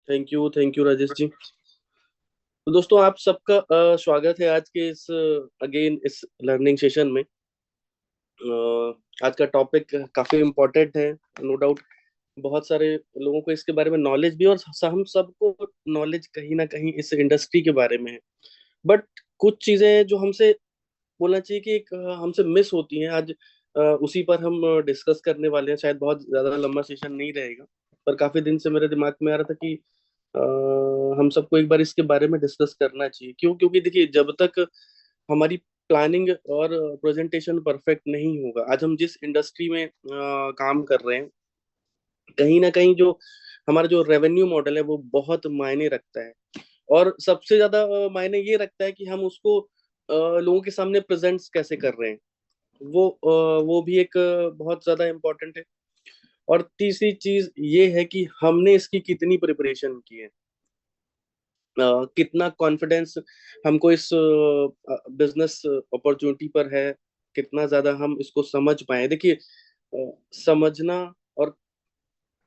Thank you Rajesh ji. तो दोस्तों आप सबका स्वागत है आज के इस अगेन इस लर्निंग सेशन में। आज का टॉपिक काफी इम्पोर्टेंट है, नो डाउट। बहुत सारे लोगों को इसके बारे में नॉलेज भी, और हम सबको नॉलेज कहीं ना कहीं इस इंडस्ट्री के बारे में है। बट कुछ चीजें जो हमसे बोलना चाहिए कि एक हमसे मिस होती हैं आज। उसी पर हम डिस्कस करने वाले हैं। शायद बहुत ज्यादा लंबा सेशन नहीं रहेगा, पर काफी दिन से मेरे दिमाग में आ रहा था कि अ, हम सबको एक बार इसके बारे में डिस्कस करना चाहिए। क्यों? क्योंकि देखिए, जब तक हमारी प्लानिंग और प्रेजेंटेशन परफेक्ट नहीं होगा, आज हम जिस इंडस्ट्री में काम कर रहे हैं, कहीं ना कहीं जो हमारा जो रेवेन्यू मॉडल है वो बहुत मायने रखता है। और सबसे ज्यादा मायने ये रखता है कि हम उसको लोगों के सामने प्रेजेंट्स कैसे कर रहे हैं। वो भी एक बहुत ज्यादा इम्पोर्टेंट है। और तीसरी चीज ये है कि हमने इसकी कितनी प्रिपरेशन की है, कितना कॉन्फिडेंस हमको इस बिजनेस अपॉर्चुनिटी पर है, कितना ज्यादा हम इसको समझ पाए। देखिए, समझना और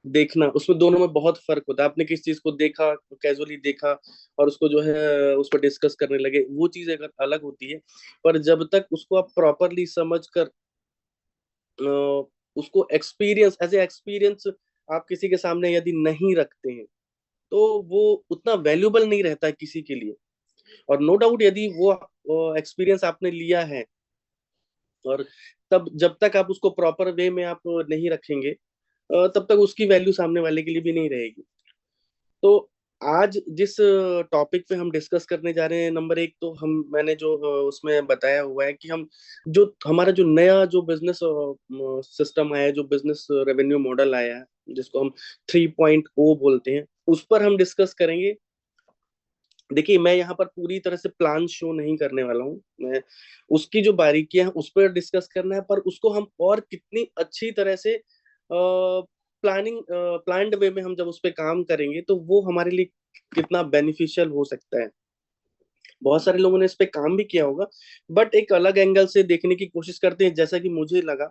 देखना, उसमें दोनों में बहुत फर्क होता है। आपने किस चीज को देखा, कैजुअली देखा, और उसको जो है उस पर डिस्कस करने लगे, वो चीज एक अलग होती है। पर जब तक उसको आप प्रॉपरली समझ कर उसको एक्सपीरियंस एज ए एक्सपीरियंस आप किसी के सामने यदि नहीं रखते हैं, तो वो उतना वैल्यूबल नहीं रहता है किसी के लिए। और नो डाउट, यदि वो एक्सपीरियंस आपने लिया है, और तब जब तक आप उसको प्रॉपर वे में आप नहीं रखेंगे, तब तक उसकी वैल्यू सामने वाले के लिए भी नहीं रहेगी। तो आज जिस टॉपिक पे हम डिस्कस करने जा रहे हैं, नंबर एक तो हम मैंने जो उसमें बताया हुआ है कि हम जो हमारा जो नया जो बिजनेस सिस्टम आया है, जो बिजनेस रेवेन्यू मॉडल आया है, जिसको हम 3.0 बोलते हैं, उस पर हम डिस्कस करेंगे। देखिए, मैं यहाँ पर पूरी तरह से प्लान शो नहीं करने वाला हूँ। मैं उसकी जो बारीकियां हैं उस पर डिस्कस करना है, पर उसको हम और कितनी अच्छी तरह से प्लान्ड वे में हम जब उस पर काम करेंगे, तो वो हमारे लिए कितना बेनिफिशियल हो सकता है। बहुत सारे लोगों ने इस पे काम भी किया होगा, बट एक अलग एंगल से देखने की कोशिश करते हैं, जैसा कि मुझे लगा।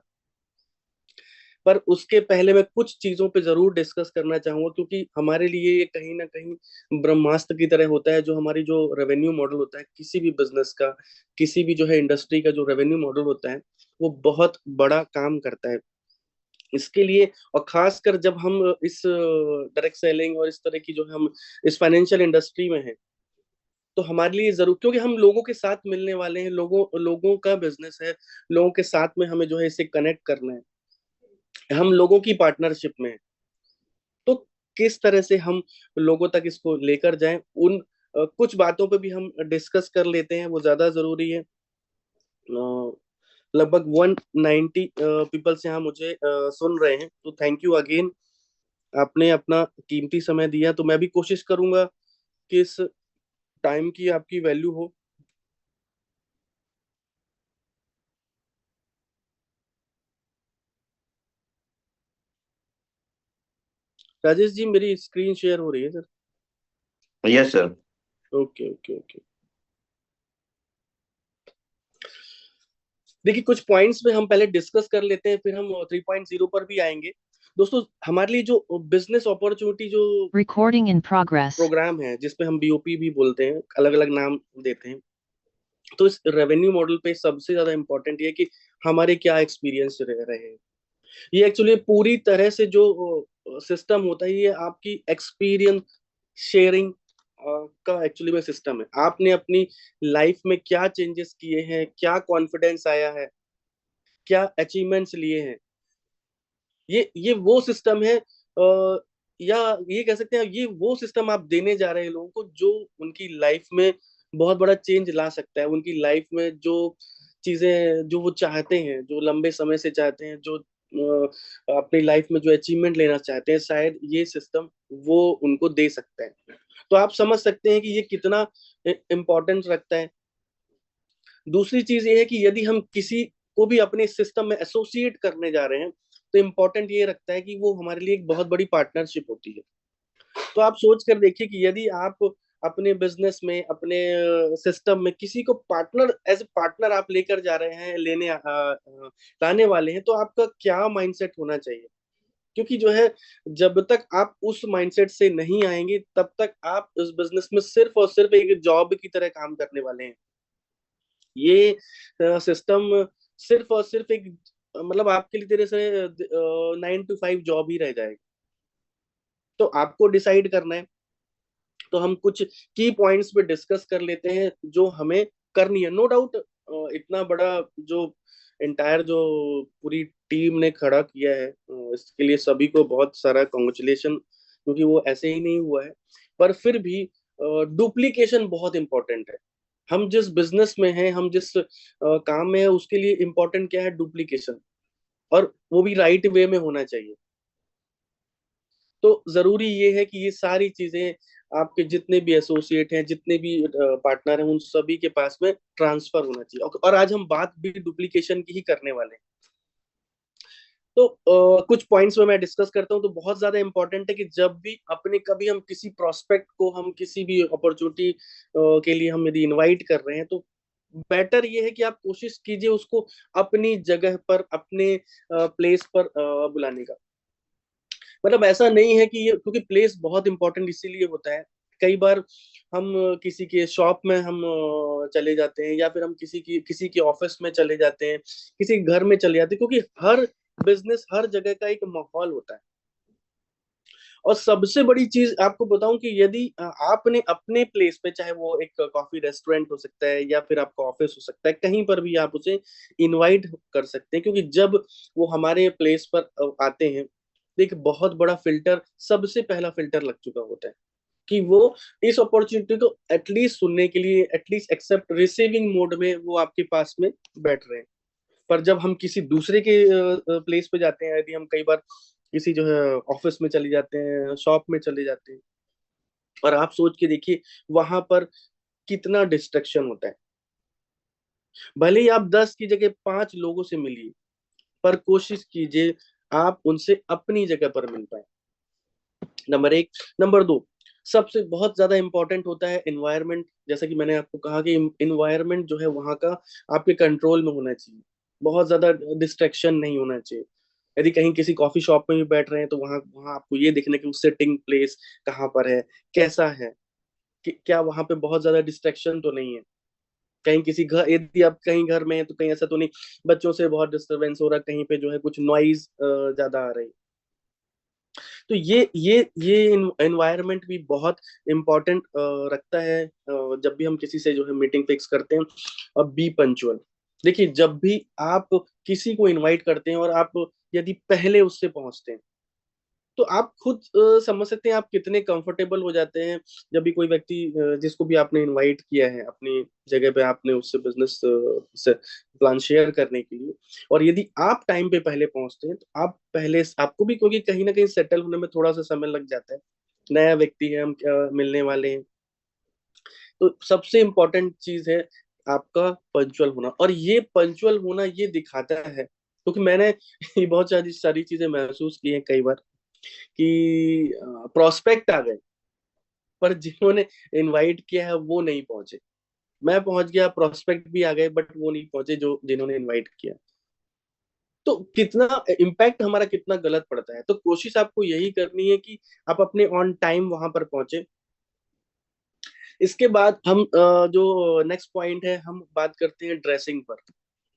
पर उसके पहले मैं कुछ चीजों पे जरूर डिस्कस करना चाहूंगा, क्योंकि हमारे लिए ये कहीं ना कहीं ब्रह्मास्त्र की तरह होता है। जो हमारी जो रेवेन्यू मॉडल होता है किसी भी बिजनेस का, किसी भी जो है इंडस्ट्री का जो रेवेन्यू मॉडल होता है, वो बहुत बड़ा काम करता है इसके लिए। और खासकर जब हम इस डायरेक्ट सेलिंग और इस तरह की जो हम इस फाइनेंशियल इंडस्ट्री में हैं, तो हमारे लिए जरूर, क्योंकि हम लोगों के साथ मिलने वाले हैं, लोगों लोगों का बिजनेस है, लोगों के साथ में हमें जो है इसे कनेक्ट करना है, हम लोगों की पार्टनरशिप में हैं। तो किस तरह से हम लोगों तक इसको लेकर जाएं, उन कुछ बातों पे भी हम डिस्कस कर लेते हैं, वो ज्यादा जरूरी है। लगभग 190 पीपल्स यहाँ मुझे सुन रहे हैं, तो थैंक यू अगेन। आपने अपना कीमती समय दिया, तो मैं भी कोशिश करूंगा कि इस टाइम की आपकी वैल्यू हो। राजेश जी, मेरी स्क्रीन शेयर हो रही है sir? Yes sir. Okay okay okay. देखिए, कुछ पॉइंट्स पे हम पहले डिस्कस कर लेते हैं, फिर हम 3.0 पर भी आएंगे। दोस्तों, हमारे लिए जो बिजनेस अपॉर्चुनिटी जो Recording in progress. प्रोग्राम है, जिसपे हम बीओपी भी बोलते हैं, अलग अलग नाम देते हैं, तो इस रेवेन्यू मॉडल पे सबसे ज्यादा इंपॉर्टेंट ये है कि हमारे क्या एक्सपीरियंस रह रहे हैं। ये एक्चुअली पूरी तरह से जो सिस्टम होता है, ये आपकी एक्सपीरियंस शेयरिंग का एक्चुअली में सिस्टम है। आपने अपनी लाइफ में क्या चेंजेस किए हैं, क्या कॉन्फिडेंस आया है, क्या अचीवमेंट्स लिए हैं, ये वो सिस्टम है। या ये कह सकते हैं, ये वो सिस्टम आप देने जा रहे हैं लोगों को, जो उनकी लाइफ में बहुत बड़ा चेंज ला सकता है। उनकी लाइफ में जो चीजें जो वो चाहते हैं, जो लंबे समय से चाहते हैं, जो अपनी लाइफ में जो अचीवमेंट लेना चाहते हैं, शायद ये सिस्टम वो उनको दे सकता है। तो आप समझ सकते हैं कि ये कितना इम्पोर्टेंस रखता है। दूसरी चीज ये है कि यदि हम किसी को भी अपने सिस्टम में एसोसिएट करने जा रहे हैं, तो इम्पोर्टेंट ये रखता है कि वो हमारे लिए एक बहुत बड़ी पार्टनरशिप होती है। तो आप सोच कर देखिए कि यदि आप अपने बिजनेस में, अपने सिस्टम में किसी को पार्टनर एज ए पार्टनर आप लेकर जा रहे हैं, लाने वाले हैं, तो आपका क्या माइंडसेट होना चाहिए। क्योंकि जो है जब तक आप उस माइंडसेट से नहीं आएंगे तब तक आप इस बिजनेस में सिर्फ और सिर्फ एक जॉब की तरह काम करने वाले हैं। ये सिस्टम सिर्फ और सिर्फ एक मतलब आपके लिए तेरे से 9 to 5 जॉब ही रह जाएगा। तो आपको डिसाइड करना है। तो हम कुछ की पॉइंट्स पे डिस्कस कर लेते हैं जो हमें करनी है। नो डाउट इतना बड़ा जो एंटायर जो पूरी टीम ने खड़ा किया है, इसके लिए सभी को बहुत सारा कॉन्ग्रेचुलेशन, क्योंकि वो ऐसे ही नहीं हुआ है। पर फिर भी डुप्लीकेशन बहुत इंपॉर्टेंट है। हम जिस बिजनेस में हैं, हम जिस काम में है, उसके लिए इम्पोर्टेंट क्या है? डुप्लीकेशन। और वो भी राइट वे में होना चाहिए। तो जरूरी ये है कि ये सारी चीजें आपके जितने भी एसोसिएट हैं, जितने भी पार्टनर हैं, उन सभी के पास में ट्रांसफर होना चाहिए। और आज हम बात भी डुप्लीकेशन की ही करने वाले हैं। तो कुछ पॉइंट्स में मैं डिस्कस करता हूं। तो बहुत ज्यादा इंपॉर्टेंट है कि जब भी अपने कभी हम किसी प्रोस्पेक्ट को हम किसी भी अपॉर्चुनिटी के लिए हम यदि इनवाइट कर रहे हैं, तो बेटर ये है कि आप कोशिश कीजिए उसको अपनी जगह पर, अपने प्लेस पर बुलाने का। मतलब ऐसा नहीं है कि ये, क्योंकि प्लेस बहुत इंपॉर्टेंट इसीलिए होता है। कई बार हम किसी के शॉप में हम चले जाते हैं, या फिर हम किसी की ऑफिस में चले जाते हैं, किसी के घर में चले जाते हैं, क्योंकि हर बिजनेस, हर जगह का एक माहौल होता है। और सबसे बड़ी चीज आपको बताऊं कि यदि आपने अपने प्लेस पे, चाहे वो एक कॉफी रेस्टोरेंट हो सकता है या फिर आपका ऑफिस हो सकता है, कहीं पर भी आप उसे इनवाइट कर सकते हैं। क्योंकि जब वो हमारे प्लेस पर आते हैं, तो एक बहुत बड़ा फिल्टर, सबसे पहला फिल्टर लग चुका होता है कि वो इस अपॉर्चुनिटी को एटलीस्ट सुनने के लिए, एटलीस्ट एक्सेप्ट रिसीविंग मोड में वो आपके पास में बैठ रहे हैं। पर जब हम किसी दूसरे के प्लेस पे जाते हैं, यदि हम कई बार किसी जो है ऑफिस में चले जाते हैं, शॉप में चले जाते हैं, और आप सोच के देखिए वहां पर कितना डिस्ट्रक्शन होता है। भले ही आप 10 की जगह 5 लोगों से मिलिए, पर कोशिश कीजिए आप उनसे अपनी जगह पर मिल पाए। नंबर एक। नंबर दो, सबसे बहुत ज्यादा इंपॉर्टेंट होता है एनवायरनमेंट। जैसा कि मैंने आपको कहा कि एनवायरनमेंट जो है वहां का आपके कंट्रोल में होना चाहिए। बहुत ज्यादा डिस्ट्रैक्शन नहीं होना चाहिए। यदि कहीं किसी कॉफी शॉप में भी बैठ रहे हैं, तो वहां वहां आपको ये देखने की सिटिंग प्लेस कहाँ पर है, कैसा है, कि क्या वहां पे बहुत ज्यादा डिस्ट्रैक्शन तो नहीं है। कहीं किसी घर, यदि आप कहीं घर में हैं तो कहीं ऐसा तो नहीं बच्चों से बहुत डिस्टरबेंस हो रहा है, कहीं पे जो है कुछ नॉइज ज्यादा आ रही है। तो ये एनवायरनमेंट भी बहुत इम्पोर्टेंट रखता है जब भी हम किसी से जो है मीटिंग फिक्स करते हैं। और बी पंचुअल। देखिए, जब भी आप किसी को इनवाइट करते हैं और आप यदि पहले उससे पहुंचते हैं, तो आप खुद समझ सकते हैं आप कितने कंफर्टेबल हो जाते हैं। जब भी कोई व्यक्ति जिसको भी आपने इनवाइट किया है अपनी जगह पे, आपने उससे बिजनेस से प्लान शेयर करने के लिए, और यदि आप टाइम पे पहले पहुंचते हैं, तो आप पहले आपको भी, क्योंकि कहीं ना कहीं सेटल होने में थोड़ा सा समय लग जाता है, नया व्यक्ति है, हम मिलने वाले हैं। तो सबसे इम्पोर्टेंट चीज है आपका पंचुअल होना। और ये पंचुअल होना ये दिखाता है, क्योंकि मैंने ये बहुत सारी सारी चीजें महसूस की हैं कई बार कि प्रोस्पेक्ट आ गए, पर जिन्होंने इनवाइट किया है वो नहीं पहुंचे। मैं पहुंच गया, प्रोस्पेक्ट भी आ गए, बट वो नहीं पहुंचे जो जिन्होंने इनवाइट किया। तो कितना इम्पैक्ट हमारा कितना गलत पड़ता है। तो कोशिश आपको यही करनी है कि आप अपने ऑन टाइम वहां पर पहुंचे। इसके बाद हम जो नेक्स्ट पॉइंट है, हम बात करते हैं ड्रेसिंग पर।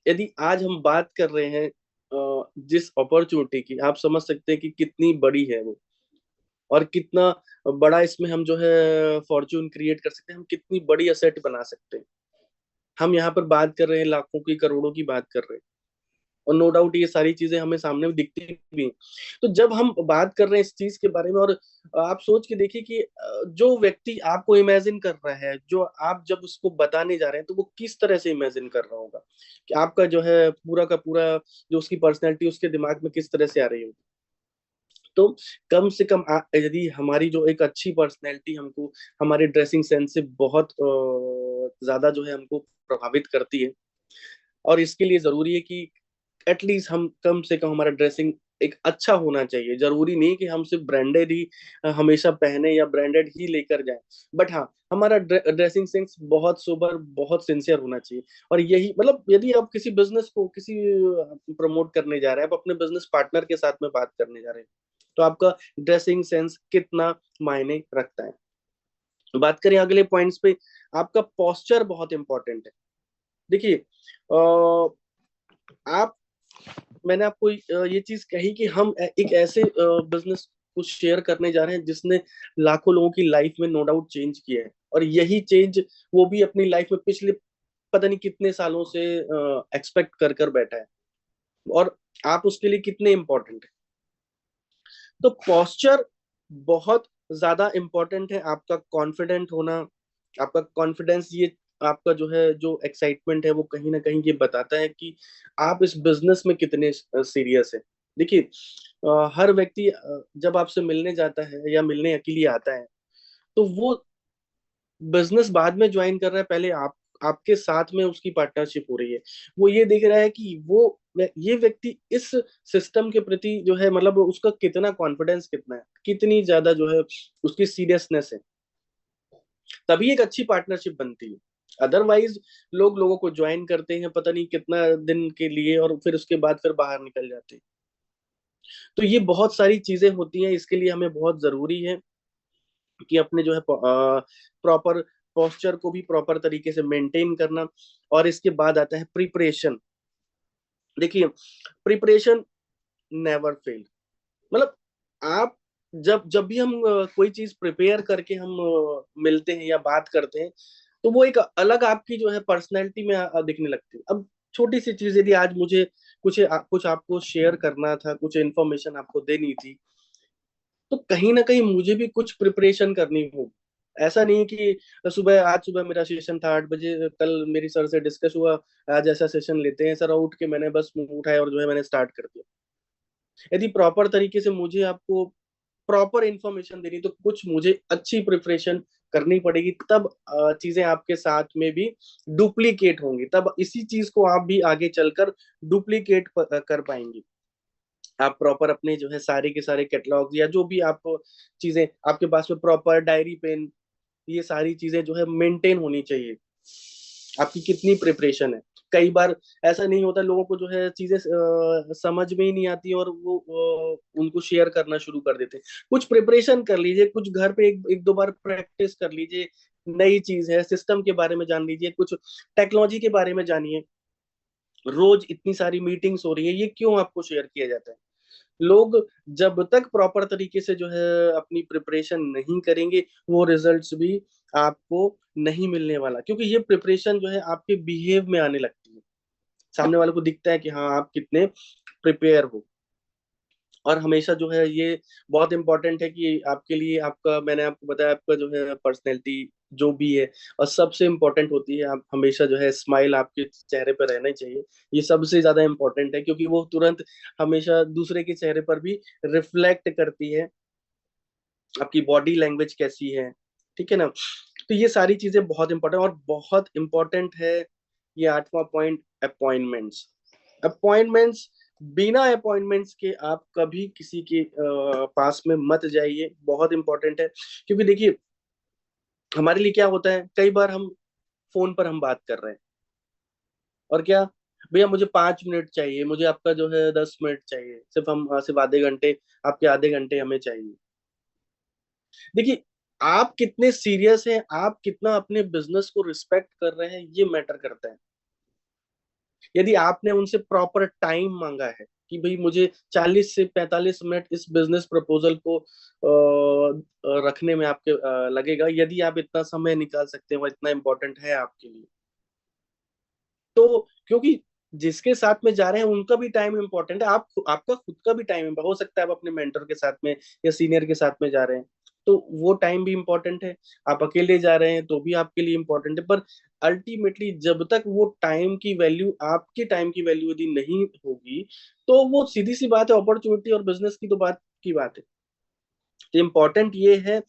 यदि आज हम बात कर रहे हैं जिस अपॉर्चुनिटी की, आप समझ सकते हैं कि कितनी बड़ी है वो, और कितना बड़ा इसमें हम जो है फॉर्च्यून क्रिएट कर सकते हैं, हम कितनी बड़ी असेट बना सकते हैं। हम यहाँ पर बात कर रहे हैं लाखों की, करोड़ों की बात कर रहे हैं। और नो डाउट ये सारी चीजें हमें सामने में दिखती भी हैं। तो जब हम बात कर रहे हैं इस चीज के बारे में, और आप सोच के देखिए कि जो व्यक्ति आपको इमेजिन कर रहा है, जो आप जब उसको बताने जा रहे हैं, तो वो किस तरह से इमेजिन कर रहा होगा, कि आपका जो है पूरा का पूरा जो उसकी पर्सनैलिटी उसके दिमाग में किस तरह से आ रही होगी। तो कम से कम यदि हमारी जो एक अच्छी पर्सनैलिटी हमको हमारे ड्रेसिंग सेंस से बहुत ज्यादा जो है हमको प्रभावित करती है। और इसके लिए जरूरी है कि एटलीस्ट हम कम से कम हमारा ड्रेसिंग एक अच्छा होना चाहिए। जरूरी नहीं कि हम सिर्फ ब्रांडेड ही हमेशा पहने या ब्रांडेड ही लेकर जाएं, बट हाँ, हमारा ड्रेसिंग सेंस बहुत सोबर, बहुत सिंसियर होना चाहिए। और यही मतलब, यदि आप किसी बिजनेस को किसी प्रमोट करने जा रहे हैं, आप अपने बिजनेस पार्टनर के साथ में बात करने जा रहे हैं, तो आपका ड्रेसिंग सेंस कितना मायने रखता है। बात करें अगले पॉइंट्स पे, आपका पोस्चर बहुत इंपॉर्टेंट है। देखिए आप मैंने आपको ये चीज कही कि हम एक ऐसे बिजनेस को शेयर करने जा रहे हैं जिसने लाखों लोगों की लाइफ में नो डाउट चेंज किया है, और यही चेंज वो भी अपनी लाइफ में पिछले पता नहीं कितने सालों से एक्सपेक्ट कर कर बैठा है, और आप उसके लिए कितने इंपॉर्टेंट है। तो पोस्चर बहुत ज्यादा इंपॉर्टेंट है। आपका कॉन्फिडेंट होना, आपका कॉन्फिडेंस, ये आपका जो है जो एक्साइटमेंट है वो कहीं ना कहीं ये बताता है कि आप इस बिजनेस में कितने सीरियस है। देखिए हर व्यक्ति जब आपसे मिलने जाता है या मिलने के लिए आता है, तो वो बिजनेस बाद में ज्वाइन कर रहा है, पहले आपके साथ में उसकी पार्टनरशिप हो रही है। वो ये देख रहा है कि ये व्यक्ति इस सिस्टम के प्रति जो है मतलब उसका कितना कॉन्फिडेंस, कितना है, कितनी ज्यादा जो है उसकी सीरियसनेस है, तभी एक अच्छी पार्टनरशिप बनती है। अदरवाइज लोगों को ज्वाइन करते हैं पता नहीं कितना दिन के लिए, और फिर उसके बाद फिर बाहर निकल जाते हैं। तो ये बहुत सारी चीजें होती हैं, इसके लिए हमें बहुत जरूरी है कि अपने जो है प्रॉपर पोस्चर को भी प्रॉपर तरीके से मेंटेन करना। और इसके बाद आता है प्रिपरेशन। देखिए प्रिपरेशन नेवर फेल। मतलब आप जब जब भी हम कोई चीज प्रिपेयर करके हम मिलते हैं या बात करते हैं, तो वो एक अलग आपकी जो है पर्सनैलिटी में दिखने लगती है। अब छोटी सी चीज, यदि आज मुझे कुछ आपको शेयर करना था, कुछ इन्फॉर्मेशन आपको देनी थी, तो कहीं ना कहीं मुझे भी कुछ प्रिपरेशन करनी होगी। ऐसा नहीं कि आज सुबह मेरा सेशन था 8 बजे, कल मेरी सर से डिस्कस हुआ आज ऐसा सेशन लेते हैं सर, उठ के मैंने बस मुंह उठाया और जो है मैंने स्टार्ट कर दिया। यदि प्रॉपर तरीके से मुझे आपको प्रॉपर इंफॉर्मेशन देनी, तो कुछ मुझे अच्छी प्रिपरेशन करनी पड़ेगी, तब चीजें आपके साथ में भी डुप्लीकेट होंगी, तब इसी चीज को आप भी आगे चलकर डुप्लीकेट कर पाएंगे। आप प्रॉपर अपने जो है सारे के सारे कैटलॉग या जो भी आप चीजें आपके पास में, प्रॉपर डायरी पेन, ये सारी चीजें जो है मेंटेन होनी चाहिए। आपकी कितनी प्रिपरेशन है। कई बार ऐसा नहीं होता, लोगों को जो है चीजें समझ में ही नहीं आती और वो उनको शेयर करना शुरू कर देते हैं। कुछ प्रिपरेशन कर लीजिए, कुछ घर पे एक दो बार प्रैक्टिस कर लीजिए, नई चीज है, सिस्टम के बारे में जान लीजिए, कुछ टेक्नोलॉजी के बारे में जानिए। रोज इतनी सारी मीटिंग्स हो रही है, ये क्यों आपको शेयर किया जाता है? लोग जब तक प्रॉपर तरीके से जो है अपनी प्रिपरेशन नहीं करेंगे, वो रिजल्ट्स भी आपको नहीं मिलने वाला, क्योंकि ये प्रिपरेशन जो है आपके बिहेव में आने लगती है। सामने वाले को दिखता है कि हाँ आप कितने प्रिपेयर हो। और हमेशा जो है ये बहुत इंपॉर्टेंट है कि आपके लिए आपका, मैंने आपको बताया, आपका जो है पर्सनैलिटी जो भी है, और सबसे इम्पोर्टेंट होती है, आप हमेशा जो है स्माइल आपके चेहरे पर रहना ही चाहिए। ये सबसे ज्यादा इम्पोर्टेंट है, क्योंकि वो तुरंत हमेशा दूसरे के चेहरे पर भी रिफ्लेक्ट करती है आपकी बॉडी लैंग्वेज कैसी है। ठीक है ना? तो ये सारी चीजें बहुत इंपॉर्टेंट, और बहुत इंपॉर्टेंट है ये 8वां पॉइंट, अपॉइंटमेंट्स। अपॉइंटमेंट्स, बिना अपॉइंटमेंट्स के आप कभी किसी के पास में मत जाइए, बहुत इंपॉर्टेंट है। क्योंकि देखिए हमारे लिए क्या होता है, कई बार हम फोन पर हम बात कर रहे हैं, और क्या, भैया मुझे 5 मिनट चाहिए, मुझे आपका जो है 10 मिनट चाहिए, सिर्फ आधे घंटे, आपके आधे घंटे हमें चाहिए। देखिए आप कितने सीरियस हैं, आप कितना अपने बिजनेस को रिस्पेक्ट कर रहे हैं, ये मैटर करता है। यदि आपने उनसे प्रॉपर टाइम मांगा है कि भाई मुझे 40 से 45 मिनट इस बिजनेस प्रपोजल को रखने में आपके लगेगा, यदि आप इतना समय निकाल सकते हैं, वो इतना इंपॉर्टेंट है आपके लिए, तो क्योंकि जिसके साथ में जा रहे हैं उनका भी टाइम इंपॉर्टेंट है, आपका खुद का भी टाइम हो सकता है आप अपने मेंटर के साथ में या सीनियर के साथ में जा रहे हैं, तो वो टाइम भी इंपॉर्टेंट है। आप अकेले जा रहे हैं तो भी आपके लिए इंपॉर्टेंट है, पर अल्टीमेटली जब तक वो टाइम की वैल्यू, आपकी टाइम की वैल्यू यदि नहीं होगी, तो वो सीधी सी बात है, अपॉर्चुनिटी और बिजनेस की तो बात की बात है। तो इम्पोर्टेंट ये है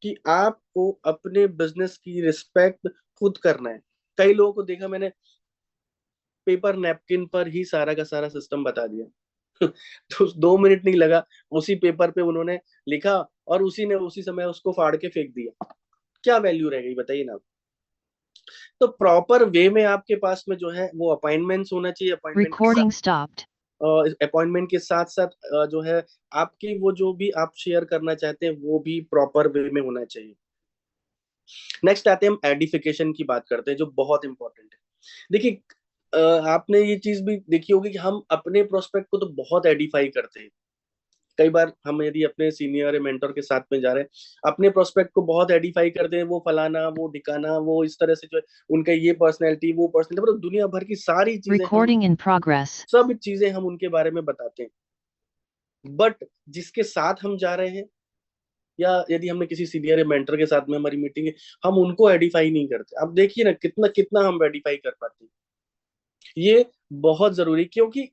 कि आपको अपने बिजनेस की रिस्पेक्ट खुद करना है। कई लोगों को देखा मैंने, पेपर नैपकिन पर ही सारा का सारा सिस्टम बता दिया। तो 2 मिनट नहीं लगा, उसी पेपर पे उन्होंने लिखा और उसी ने उसी समय उसको फाड़ के फेंक दिया। क्या वैल्यू रह गई बताइए ना? तो प्रॉपर वे में आपके पास में जो है वो अपॉइंटमेंट्स होना चाहिए, अपॉइंटमेंट के साथ Recording stopped. अपॉइंटमेंट के साथ साथ जो है आपकी वो जो भी आप शेयर करना चाहते हैं वो भी प्रॉपर वे में होना चाहिए। नेक्स्ट आते हैं, हम एडिफिकेशन की बात करते हैं जो बहुत इंपॉर्टेंट है। देखिए, आपने ये चीज भी देखी होगी कि हम अपने प्रोस्पेक्ट को तो बहुत एडिफाई करते हैं। कई बार हम यदि अपने सीनियर या मेंटर के साथ में जा रहे हैं, अपने प्रोस्पेक्ट को बहुत एडिफाई करते हैं, वो फलाना वो ढिकाना वो इस तरह से जो है उनका ये पर्सनैलिटी वो पर्सनैलिटी, मतलब दुनिया भर की सारी चीजें हम Recording in progress. सब चीजें हम उनके बारे में बताते हैं। बट जिसके साथ हम जा रहे हैं, या यदि हमने किसी सीनियर या मेंटर के साथ में हमारी मीटिंग है, हम उनको एडिफाई नहीं करते। अब देखिए ना कितना कितना हम एडिफाई कर पाते हैं। ये बहुत जरूरी, क्योंकि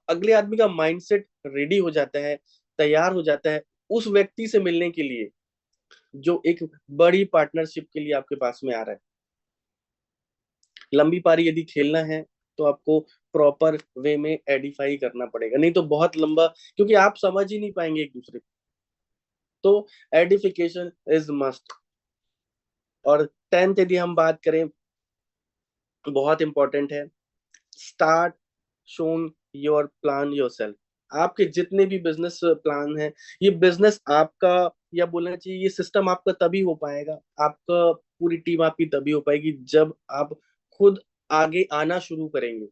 अगले आदमी का माइंडसेट रेडी हो जाता है, तैयार हो जाता है उस व्यक्ति से मिलने के लिए जो एक बड़ी पार्टनरशिप के लिए आपके पास में आ रहा है। लंबी पारी यदि खेलना है तो आपको प्रॉपर वे में एडिफाई करना पड़ेगा, नहीं तो बहुत लंबा, क्योंकि आप समझ ही नहीं पाएंगे एक दूसरे को। तो एडिफिकेशन इज मस्ट। और 10th यदि हम बात करें, बहुत इंपॉर्टेंट है, start shown your plan yourself. आपके जितने भी बिजनेस प्लान है, ये बिजनेस आपका, या बोलना चाहिए ये सिस्टम आपका तभी हो पाएगा, आपका पूरी टीम आपकी तभी हो पाएगी जब आप खुद आगे आना शुरू करेंगे।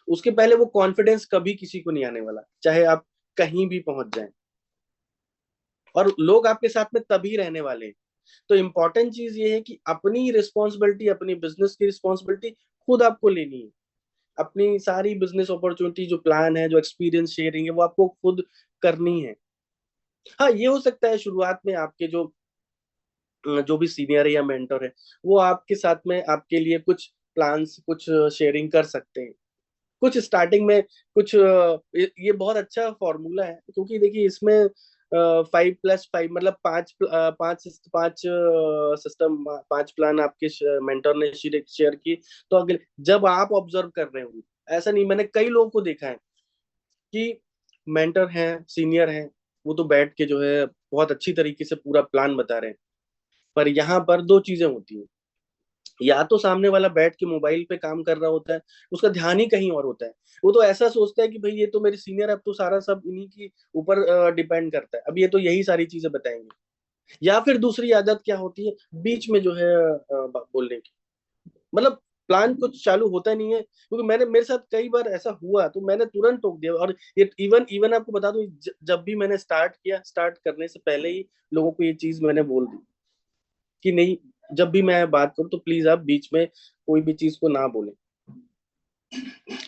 उसके पहले वो कॉन्फिडेंस कभी किसी को नहीं आने वाला, चाहे आप कहीं भी पहुंच जाएं। और लोग आपके साथ में तभी रहने वाले हैं। तो इम्पोर्टेंट चीज ये है कि अपनी रिस्पॉन्सिबिलिटी, अपनी बिजनेस की रिस्पॉन्सिबिलिटी खुद आपको लेनी है। अपनी सारी बिजनेस अपॉर्चुनिटी, जो प्लान है, जो एक्सपीरियंस शेयरिंग है, वो आपको खुद करनी है। हाँ, ये हो सकता है शुरुआत में आपके जो भी सीनियर है या मेंटर है, वो आपके साथ में आपके लिए कुछ प्लान्स, कुछ शेयरिंग कर सकते हैं, कुछ स्टार्टिंग में कुछ ये बहुत अच्छा फॉर्मूला है, क्योंकि देखिए इसमें 5+5 मतलब पांच पांच पांच सिस्टम, पांच प्लान आपके मेंटर ने शेयर की। तो अगले जब आप ऑब्जर्व कर रहे होंगे, ऐसा नहीं, मैंने कई लोगों को देखा है कि मेंटर हैं, सीनियर हैं, वो तो बैठ के जो है बहुत अच्छी तरीके से पूरा प्लान बता रहे हैं। पर यहाँ पर दो चीजें होती हैं, या तो सामने वाला बैठ के मोबाइल पे काम कर रहा होता है, उसका ध्यान ही कहीं और होता है। वो तो ऐसा सोचता है कि भाई ये तो मेरे सीनियर, अब तो सारा सब इन्हीं की ऊपर डिपेंड करता है, अब ये तो यही सारी चीजें बताएंगे। या फिर दूसरी आदत क्या होती है, बीच में जो है बोलने की, मतलब प्लान कुछ चालू होता नहीं है, क्योंकि मैंने मेरे साथ कई बार ऐसा हुआ तो मैंने तुरंत टोक दिया। और ये इवन इवन आपको बता दूं, जब भी मैंने स्टार्ट किया, स्टार्ट करने से पहले ही लोगों को ये चीज मैंने बोल दी कि नहीं, जब भी मैं बात करूं तो प्लीज आप बीच में कोई भी चीज को ना बोलें।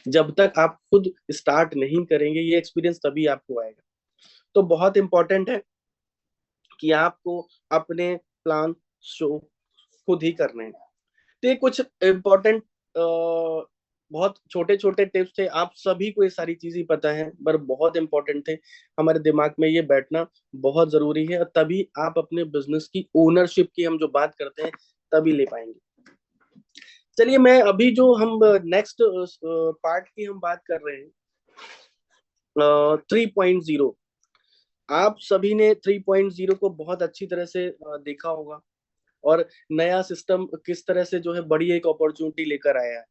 जब तक आप खुद स्टार्ट नहीं करेंगे, ये एक्सपीरियंस तभी आपको आएगा। तो बहुत इंपॉर्टेंट है कि आपको अपने प्लान शो खुद ही करने हैं। तो ये कुछ इम्पोर्टेंट बहुत छोटे छोटे टिप्स थे, आप सभी को ये सारी चीजें पता है, पर बहुत इंपॉर्टेंट थे, हमारे दिमाग में ये बैठना बहुत जरूरी है, और तभी आप अपने बिजनेस की ओनरशिप की हम जो बात करते हैं तभी ले पाएंगे। चलिए, मैं अभी जो हम नेक्स्ट पार्ट की हम बात कर रहे हैं, 3.0। आप सभी ने 3.0 को बहुत अच्छी तरह से देखा होगा, और नया सिस्टम किस तरह से जो है बड़ी एक अपॉर्चुनिटी लेकर आया है,